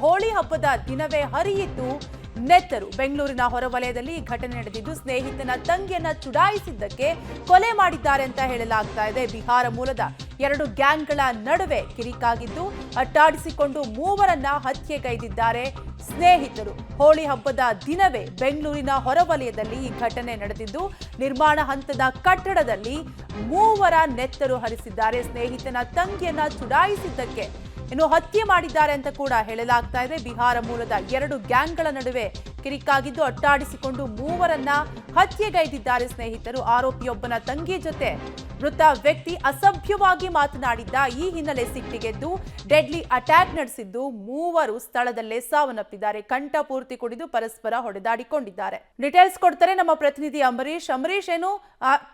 ಹೋಳಿ ಹಬ್ಬದ ದಿನವೇ ಹರಿಯಿತು ನೆತ್ತರು. ಬೆಂಗಳೂರಿನ ಹೊರವಲಯದಲ್ಲಿ ಈ ಘಟನೆ ನಡೆದಿದ್ದು, ಸ್ನೇಹಿತನ ತಂಗಿಯನ್ನ ಚುಡಾಯಿಸಿದ್ದಕ್ಕೆ ಕೊಲೆ ಮಾಡಿದ್ದಾರೆ ಅಂತ ಹೇಳಲಾಗ್ತಾ ಇದೆ. ಬಿಹಾರ ಮೂಲದ ಎರಡು ಗ್ಯಾಂಗ್ಗಳ ನಡುವೆ ಕಿರಿಕಾಗಿದ್ದು, ಅಟ್ಟಾಡಿಸಿಕೊಂಡು ಮೂವರನ್ನ ಹತ್ಯೆಗೈದಿದ್ದಾರೆ ಸ್ನೇಹಿತರು. ಹೋಳಿ ಹಬ್ಬದ ದಿನವೇ ಬೆಂಗಳೂರಿನ ಹೊರವಲಯದಲ್ಲಿ ಈ ಘಟನೆ ನಡೆದಿದ್ದು, ನಿರ್ಮಾಣ ಹಂತದ ಕಟ್ಟಡದಲ್ಲಿ ಮೂವರ ನೆತ್ತರು ಹರಿಸಿದ್ದಾರೆ. ಸ್ನೇಹಿತನ ತಂಗಿಯನ್ನ ಚುಡಾಯಿಸಿದ್ದಕ್ಕೆ ಇನ್ನು ಹತ್ಯೆ ಮಾಡಿದ್ದಾರೆ ಅಂತ ಕೂಡ ಹೇಳಲಾಗ್ತಾ ಇದೆ. ಬಿಹಾರ ಮೂಲದ ಎರಡು ಗ್ಯಾಂಗ್ಗಳ ನಡುವೆ ಕಿರಿಕಾಗಿದ್ದು, ಅಟ್ಟಾಡಿಸಿಕೊಂಡು ಮೂವರನ್ನ ಹತ್ಯೆಗೈದಿದ್ದಾರೆ ಸ್ನೇಹಿತರು. ಆರೋಪಿಯೊಬ್ಬನ ತಂಗಿ ಜೊತೆ ಮೃತ ವ್ಯಕ್ತಿ ಅಸಭ್ಯವಾಗಿ ಮಾತನಾಡಿದ್ದ. ಈ ಹಿನ್ನೆಲೆ ಸಿಟ್ಟಿಗೆದ್ದು ಡೆಡ್ಲಿ ಅಟ್ಯಾಕ್ ನಡೆಸಿದ್ದು, ಮೂವರು ಸ್ಥಳದಲ್ಲೇ ಸಾವನ್ನಪ್ಪಿದ್ದಾರೆ. ಕಂಠ ಪೂರ್ತಿ ಕುಡಿದು ಪರಸ್ಪರ ಹೊಡೆದಾಡಿಕೊಂಡಿದ್ದಾರೆ. ಡೀಟೇಲ್ಸ್ ಕೊಡ್ತಾರೆ ನಮ್ಮ ಪ್ರತಿನಿಧಿ ಅಂಬರೀಶ್. ಅಂಬರೀಶ್, ಏನು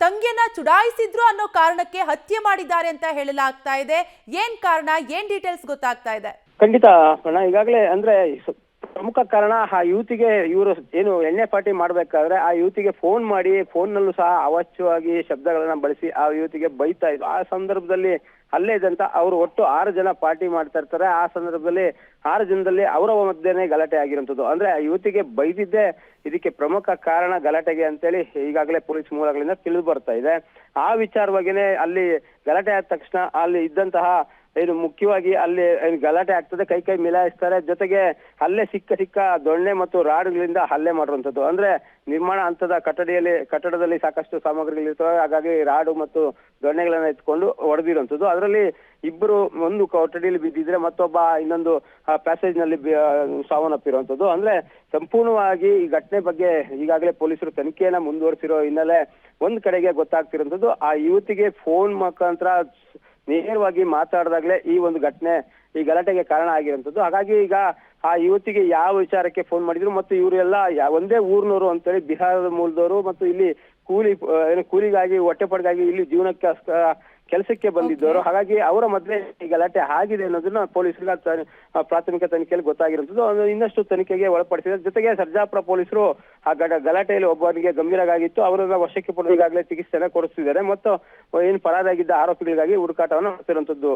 ತಂಗಿಯನ್ನ ಚುಡಾಯಿಸಿದ್ರು ಅನ್ನೋ ಕಾರಣಕ್ಕೆ ಹತ್ಯೆ ಮಾಡಿದ್ದಾರೆ ಅಂತ ಹೇಳಲಾಗ್ತಾ ಇದೆ. ಏನ್ ಕಾರಣ, ಏನ್ ಡೀಟೇಲ್ಸ್ ಗೊತ್ತಾಗ್ತಾ ಇದೆ? ಖಂಡಿತ ಈಗಾಗಲೇ ಅಂದ್ರೆ ಪ್ರಮುಖ ಕಾರಣ ಆ ಯುವತಿಗೆ ಇವರು ಏನು ಎಣ್ಣೆ ಪಾರ್ಟಿ ಮಾಡ್ಬೇಕಾದ್ರೆ ಆ ಯುವತಿಗೆ ಫೋನ್ ಮಾಡಿ ಫೋನ್ನಲ್ಲೂ ಸಹ ಅವಾಚ್ಯವಾಗಿ ಶಬ್ದಗಳನ್ನ ಬಳಸಿ ಆ ಯುವತಿಗೆ ಬೈತಾ ಇದ್ರು. ಆ ಸಂದರ್ಭದಲ್ಲಿ ಅಲ್ಲೇ ಇದ್ದಂತ ಅವರು ಒಟ್ಟು 6 ಜನ ಪಾರ್ಟಿ ಮಾಡ್ತಾ ಇರ್ತಾರೆ. ಆ ಸಂದರ್ಭದಲ್ಲಿ 6 ಜನದಲ್ಲಿ ಅವರ ಮಧ್ಯೆನೇ ಗಲಾಟೆ ಆಗಿರುವಂತದ್ದು. ಅಂದ್ರೆ ಆ ಯುವತಿಗೆ ಬೈದಿದ್ದೆ ಇದಕ್ಕೆ ಪ್ರಮುಖ ಕಾರಣ ಗಲಾಟೆಗೆ ಅಂತೇಳಿ ಈಗಾಗಲೇ ಪೊಲೀಸ್ ಮೂಲಗಳಿಂದ ತಿಳಿದು ಬರ್ತಾ ಇದೆ. ಆ ವಿಚಾರವಾಗಿನೇ ಅಲ್ಲಿ ಗಲಾಟೆ ಆದ ತಕ್ಷಣ ಅಲ್ಲಿ ಇದ್ದಂತಹ ಏನು ಮುಖ್ಯವಾಗಿ ಅಲ್ಲಿ ಗಲಾಟೆ ಆಗ್ತದೆ, ಕೈ ಮಿಲಾಯಿಸ್ತಾರೆ. ಜೊತೆಗೆ ಅಲ್ಲೇ ಸಿಕ್ಕ ದೊಣ್ಣೆ ಮತ್ತು ರಾಡ್ಗಳಿಂದ ಹಲ್ಲೆ ಮಾಡಿರುವಂತದ್ದು. ಅಂದ್ರೆ ನಿರ್ಮಾಣ ಹಂತದ ಕಟ್ಟಡದಲ್ಲಿ ಸಾಕಷ್ಟು ಸಾಮಗ್ರಿಗಳಿರ್ತವೆ. ಹಾಗಾಗಿ ರಾಡು ಮತ್ತು ದೊಣ್ಣೆಗಳನ್ನ ಎತ್ಕೊಂಡು ಹೊಡೆದಿರುವಂತದ್ದು. ಅದರಲ್ಲಿ ಇಬ್ಬರು ಒಂದು ಕೊಠಡಿಯಲ್ಲಿ ಬಿದ್ದಿದ್ರೆ ಮತ್ತೊಬ್ಬ ಇನ್ನೊಂದು ಪ್ಯಾಸೇಜ್ ನಲ್ಲಿ ಸಾವನ್ನಪ್ಪಿರುವಂತದ್ದು. ಅಂದ್ರೆ ಸಂಪೂರ್ಣವಾಗಿ ಈ ಘಟನೆ ಬಗ್ಗೆ ಈಗಾಗಲೇ ಪೊಲೀಸರು ತನಿಖೆಯನ್ನ ಮುಂದುವರಿಸಿರೋ ಹಿನ್ನೆಲೆ ಒಂದ್ ಕಡೆಗೆ ಗೊತ್ತಾಗ್ತಿರುವಂತದ್ದು, ಆ ಯುವತಿಗೆ ಫೋನ್ ಮುಖಾಂತರ ನೇರವಾಗಿ ಮಾತಾಡಿದಾಗ್ಲೇ ಈ ಒಂದು ಘಟನೆ ಈ ಗಲಾಟೆಗೆ ಕಾರಣ ಆಗಿರುವಂತದ್ದು. ಹಾಗಾಗಿ ಈಗ ಆ ಯುವತಿಗೆ ಯಾವ ವಿಚಾರಕ್ಕೆ ಫೋನ್ ಮಾಡಿದ್ರು ಮತ್ತು ಇವರೆಲ್ಲ ಒಂದೇ ಊರ್ನವರು ಅಂತೇಳಿ ಬಿಹಾರದ ಮೂಲದವರು ಮತ್ತು ಇಲ್ಲಿ ಕೂಲಿಗಾಗಿ ಹೊಟ್ಟೆಪಾಡಿಗಾಗಿ ಇಲ್ಲಿ ಜೀವನಕ್ಕೆ ಕೆಲಸಕ್ಕೆ ಬಂದಿದ್ದವರು. ಹಾಗಾಗಿ ಅವರ ಮಧ್ಯೆ ಈ ಗಲಾಟೆ ಆಗಿದೆ ಅನ್ನೋದನ್ನ ಪೊಲೀಸರಿಗೆ ಪ್ರಾಥಮಿಕ ತನಿಖೆಯಲ್ಲಿ ಗೊತ್ತಾಗಿರುವಂತದ್ದು. ಇನ್ನಷ್ಟು ತನಿಖೆಗೆ ಒಳಪಡಿಸಿದ. ಜೊತೆಗೆ ಸರ್ಜಾಪುರ ಪೊಲೀಸರು ಆ ಗಲಾಟೆಯಲ್ಲಿ ಒಬ್ಬನಿಗೆ ಗಂಭೀರವಾಗಿತ್ತು, ಅವರನ್ನ ವಶಕ್ಕೆ ಪಡೆದು ಈಗಾಗಲೇ ಚಿಕಿತ್ಸೆನ ಕೊಡಿಸ್ತಿದ್ದಾರೆ ಮತ್ತು ಏನು ಪರಾರಿಯಾಗಿದ್ದ ಆರೋಪಿಗಳಿಗಾಗಿ ಹುಡುಕಾಟವನ್ನು ನಡೆಸಿರುವಂತದ್ದು.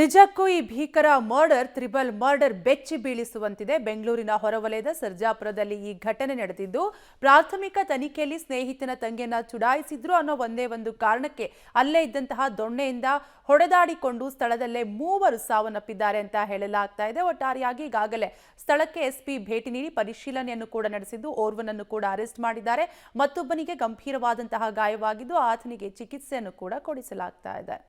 ನಿಜಕ್ಕೂ ಈ ಭೀಕರ ತ್ರಿಬಲ್ ಮರ್ಡರ್ ಬೆಚ್ಚಿ ಬೀಳಿಸುವಂತಿದೆ. ಬೆಂಗಳೂರಿನ ಹೊರವಲಯದ ಸರ್ಜಾಪುರದಲ್ಲಿ ಈ ಘಟನೆ ನಡೆದಿದ್ದು, ಪ್ರಾಥಮಿಕ ತನಿಖೆಯಲ್ಲಿ ಸ್ನೇಹಿತನ ತಂಗಿಯನ್ನ ಚುಡಾಯಿಸಿದ್ರು ಅನ್ನೋ ಒಂದೇ ಒಂದು ಕಾರಣಕ್ಕೆ ಅಲ್ಲೇ ಇದ್ದಂತಹ ದೊಣ್ಣೆಯಿಂದ ಹೊಡೆದಾಡಿಕೊಂಡು ಸ್ಥಳದಲ್ಲೇ ಮೂವರು ಸಾವನ್ನಪ್ಪಿದ್ದಾರೆ ಅಂತ ಹೇಳಲಾಗ್ತಾ ಇದೆ. ಒಟ್ಟಾರೆಯಾಗಿ ಈಗಾಗಲೇ ಸ್ಥಳಕ್ಕೆ ಎಸ್ಪಿ ಭೇಟಿ ನೀಡಿ ಪರಿಶೀಲನೆಯನ್ನು ಕೂಡ ನಡೆಸಿದ್ದು, ಓರ್ವನನ್ನು ಕೂಡ ಅರೆಸ್ಟ್ ಮಾಡಿದ್ದಾರೆ. ಮತ್ತೊಬ್ಬನಿಗೆ ಗಂಭೀರವಾದಂತಹ ಗಾಯವಾಗಿದ್ದು, ಆತನಿಗೆ ಚಿಕಿತ್ಸೆಯನ್ನು ಕೂಡ ಕೊಡಿಸಲಾಗ್ತಾ ಇದೆ.